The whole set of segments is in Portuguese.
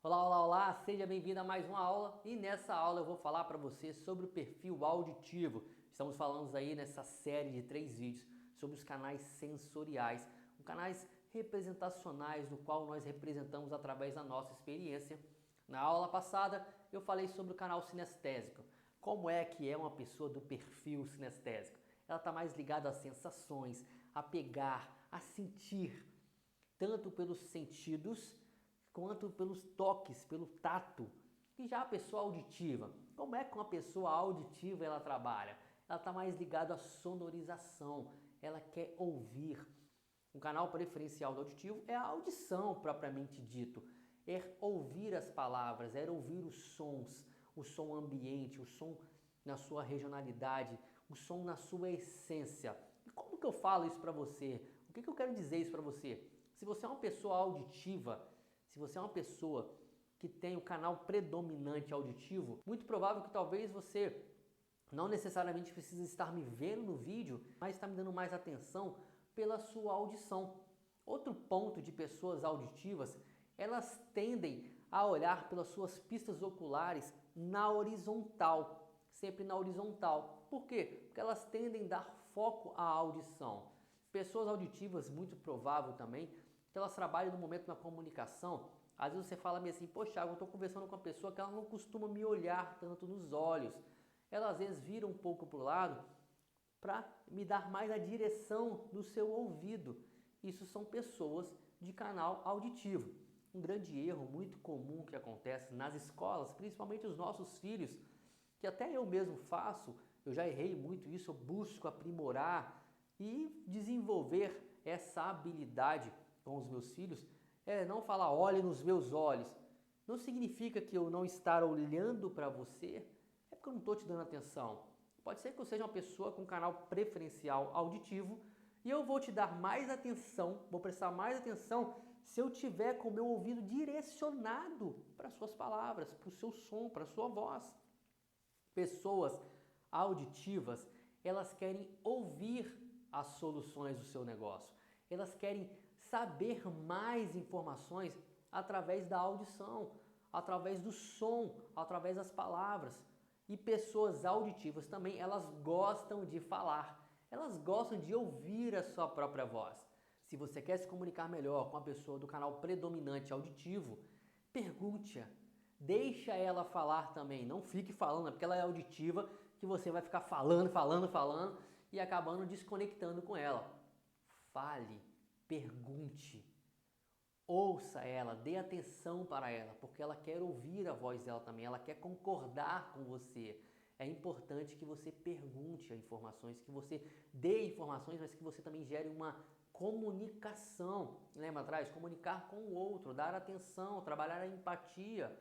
Olá, olá, olá, seja bem-vindo a mais uma aula e nessa aula eu vou falar para você sobre o perfil auditivo. Estamos falando aí nessa série de 3 vídeos sobre os canais sensoriais, os canais representacionais no qual nós representamos através da nossa experiência. Na aula passada eu falei sobre o canal sinestésico, como é que é uma pessoa do perfil sinestésico. Ela está mais ligada às sensações, a pegar, a sentir, tanto pelos sentidos quanto pelos toques, pelo tato. E já a pessoa auditiva, como é que uma pessoa auditiva ela trabalha? Ela está mais ligada à sonorização, ela quer ouvir. Um canal preferencial do auditivo é a audição propriamente dito, é ouvir as palavras, é ouvir os sons, o som ambiente, o som na sua regionalidade, o som na sua essência. E como que eu falo isso para você? O que eu quero dizer isso para você? Se você é uma pessoa auditiva, se você é uma pessoa que tem o canal predominante auditivo, muito provável que talvez você não necessariamente precisa estar me vendo no vídeo, mas está me dando mais atenção pela sua audição. Outro ponto de pessoas auditivas, elas tendem a olhar pelas suas pistas oculares na horizontal, sempre na horizontal. Por quê? Porque elas tendem a dar foco à audição. Pessoas auditivas, muito provável também, que elas trabalham no momento na comunicação. Às vezes você fala assim, poxa, eu estou conversando com uma pessoa que ela não costuma me olhar tanto nos olhos. Ela às vezes vira um pouco para o lado para me dar mais a direção do seu ouvido. Isso são pessoas de canal auditivo. Um grande erro muito comum que acontece nas escolas, principalmente os nossos filhos, que até eu mesmo faço, eu já errei muito isso, eu busco aprimorar e desenvolver essa habilidade com os meus filhos, é não falar olhe nos meus olhos. Não significa que eu não estar olhando para você, é porque eu não estou te dando atenção. Pode ser que eu seja uma pessoa com canal preferencial auditivo e eu vou te dar mais atenção, vou prestar mais atenção se eu tiver com o meu ouvido direcionado para as suas palavras, para o seu som, para a sua voz. Pessoas auditivas, elas querem ouvir as soluções do seu negócio. Elas querem saber mais informações através da audição, através do som, através das palavras. E pessoas auditivas também, elas gostam de falar. Elas gostam de ouvir a sua própria voz. Se você quer se comunicar melhor com a pessoa do canal predominante auditivo, pergunte-a. Deixa ela falar também, não fique falando, porque ela é auditiva, que você vai ficar falando e acabando desconectando com ela. Fale, pergunte, ouça ela, dê atenção para ela, porque ela quer ouvir a voz dela também, ela quer concordar com você. É importante que você pergunte informações, que você dê informações, mas que você também gere uma comunicação. Lembra atrás? Comunicar com o outro, dar atenção, trabalhar a empatia.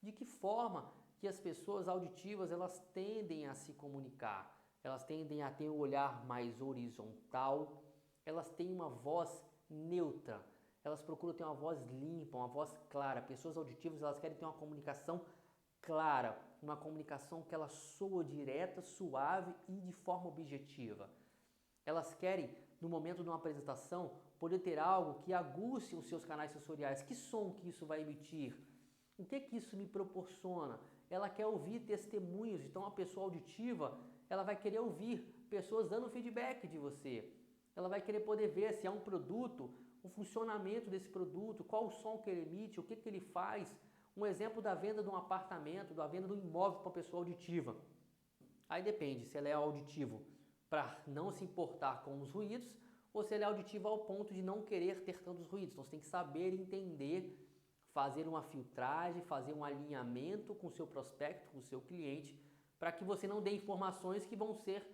De que forma que as pessoas auditivas elas tendem a se comunicar? Elas tendem a ter um olhar mais horizontal, elas têm uma voz neutra, elas procuram ter uma voz limpa, uma voz clara. Pessoas auditivas elas querem ter uma comunicação clara, uma comunicação que ela soa direta, suave e de forma objetiva. Elas querem, no momento de uma apresentação, poder ter algo que aguce os seus canais sensoriais. Que som que isso vai emitir? O que isso me proporciona? Ela quer ouvir testemunhos, então a pessoa auditiva, ela vai querer ouvir pessoas dando feedback de você. Ela vai querer poder ver se é um produto, o funcionamento desse produto, qual o som que ele emite, o que ele faz. Um exemplo da venda de um apartamento, da venda de um imóvel para uma pessoa auditiva. Aí depende se ela é auditivo para não se importar com os ruídos ou se ela é auditiva ao ponto de não querer ter tantos ruídos. Então você tem que saber entender, fazer uma filtragem, fazer um alinhamento com o seu prospecto, com o seu cliente, para que você não dê informações que vão ser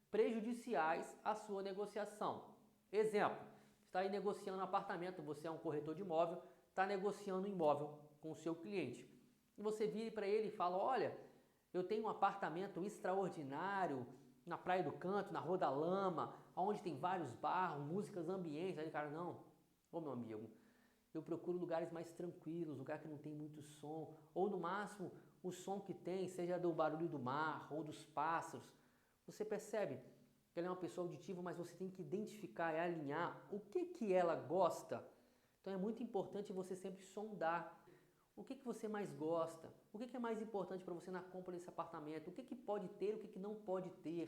prejudiciais à sua negociação. Exemplo, você está aí negociando um apartamento, você é um corretor de imóvel, está negociando um imóvel com o seu cliente. E você vira para ele e fala, olha, eu tenho um apartamento extraordinário na Praia do Canto, na Rua da Lama, onde tem vários bares, músicas ambientes. Aí o cara, não, ô meu amigo, eu procuro lugares mais tranquilos, lugar que não tem muito som, ou no máximo o som que tem seja do barulho do mar ou dos pássaros. Você percebe que ela é uma pessoa auditiva, mas você tem que identificar e alinhar o que ela gosta. Então é muito importante você sempre sondar O que você mais gosta? O que é mais importante para você na compra desse apartamento? O que pode ter, o que não pode ter?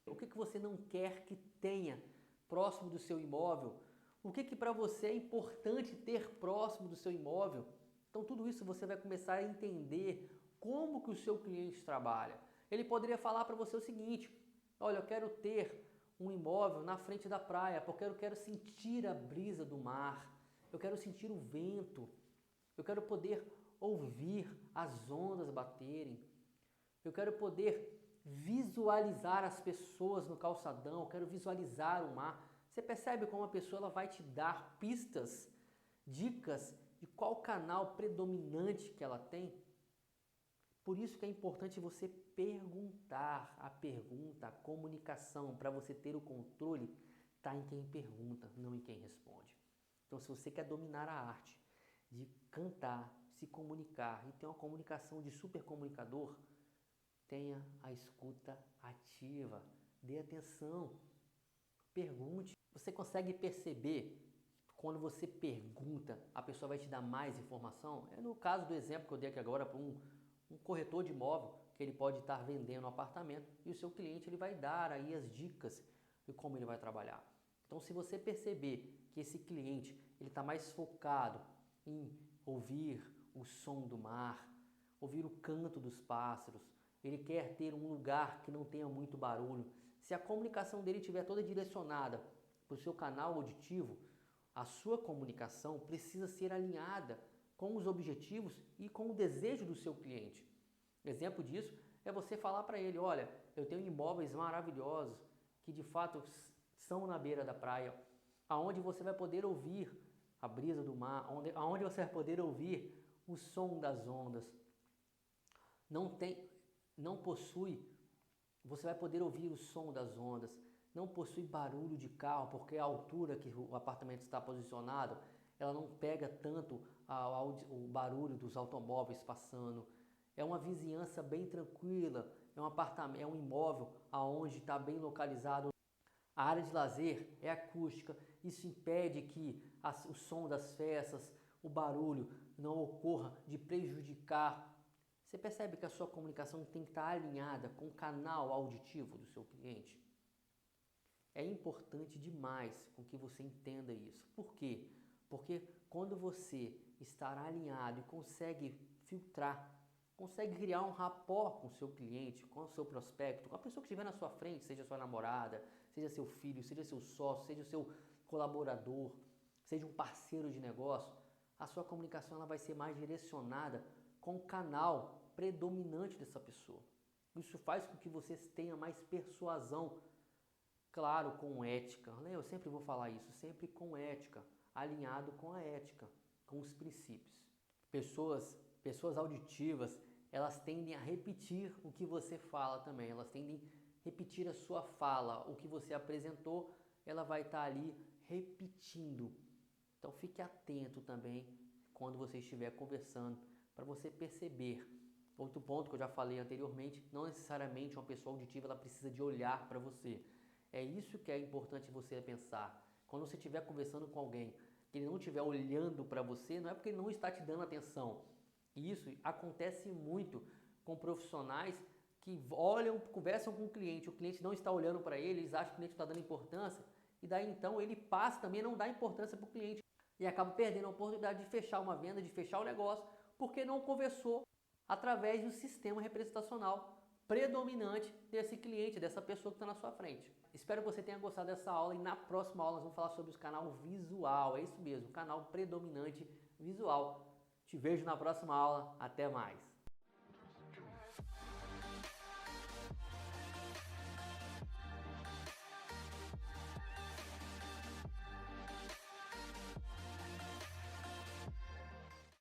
O que você não quer que tenha próximo do seu imóvel? O que para você é importante ter próximo do seu imóvel? Então tudo isso você vai começar a entender como que o seu cliente trabalha. Ele poderia falar para você o seguinte: olha, eu quero ter um imóvel na frente da praia, porque eu quero sentir a brisa do mar, eu quero sentir o vento, eu quero poder ouvir as ondas baterem, eu quero poder visualizar as pessoas no calçadão, eu quero visualizar o mar. Você percebe como a pessoa ela vai te dar pistas, dicas de qual canal predominante que ela tem? Por isso que é importante você perguntar. A pergunta, a comunicação, para você ter o controle, está em quem pergunta, não em quem responde. Então, se você quer dominar a arte de cantar, se comunicar e ter uma comunicação de super comunicador, tenha a escuta ativa, dê atenção, pergunte. Você consegue perceber quando você pergunta, a pessoa vai te dar mais informação? É no caso do exemplo que eu dei aqui agora para um corretor de imóvel, que ele pode estar vendendo um apartamento e o seu cliente ele vai dar aí as dicas de como ele vai trabalhar. Então, se você perceber que esse cliente ele está mais focado em ouvir o som do mar, ouvir o canto dos pássaros, ele quer ter um lugar que não tenha muito barulho, se a comunicação dele estiver toda direcionada para o seu canal auditivo, a sua comunicação precisa ser alinhada com os objetivos e com o desejo do seu cliente. Exemplo disso é você falar para ele: olha, eu tenho imóveis maravilhosos que de fato são na beira da praia, aonde você vai poder ouvir a brisa do mar, aonde você vai poder ouvir o som das ondas. Você vai poder ouvir o som das ondas. Não possui barulho de carro, porque a altura que o apartamento está posicionado, ela não pega tanto o barulho dos automóveis passando. É uma vizinhança bem tranquila, é um imóvel aonde está bem localizado. A área de lazer é acústica, isso impede que o som das festas, o barulho não ocorra de prejudicar. Você percebe que a sua comunicação tem que estar alinhada com o canal auditivo do seu cliente? É importante demais com que você entenda isso. Por quê? Porque quando você está alinhado e consegue filtrar, consegue criar um rapport com o seu cliente, com o seu prospecto, com a pessoa que estiver na sua frente, seja sua namorada, seja seu filho, seja seu sócio, seja o seu colaborador, seja um parceiro de negócio, a sua comunicação ela vai ser mais direcionada com o canal predominante dessa pessoa. Isso faz com que você tenha mais persuasão, claro, com ética. Eu sempre vou falar isso, sempre com ética, alinhado com a ética, com os princípios. Pessoas auditivas, elas tendem a repetir o que você fala também, elas tendem a repetir a sua fala, o que você apresentou, ela vai estar ali repetindo. Então fique atento também quando você estiver conversando, para você perceber. Outro ponto que eu já falei anteriormente, não necessariamente uma pessoa auditiva ela precisa de olhar para você. É isso que é importante você pensar. Quando você estiver conversando com alguém, que ele não estiver olhando para você, não é porque ele não está te dando atenção. E isso acontece muito com profissionais que olham, conversam com o cliente não está olhando para ele, eles acham que o cliente está dando importância, e daí então ele passa também a não dar importância para o cliente. E acaba perdendo a oportunidade de fechar uma venda, de fechar o negócio, porque não conversou através do sistema representacional predominante desse cliente, dessa pessoa que está na sua frente. Espero que você tenha gostado dessa aula e na próxima aula nós vamos falar sobre o canal visual. É isso mesmo, canal predominante visual. Te vejo na próxima aula. Até mais.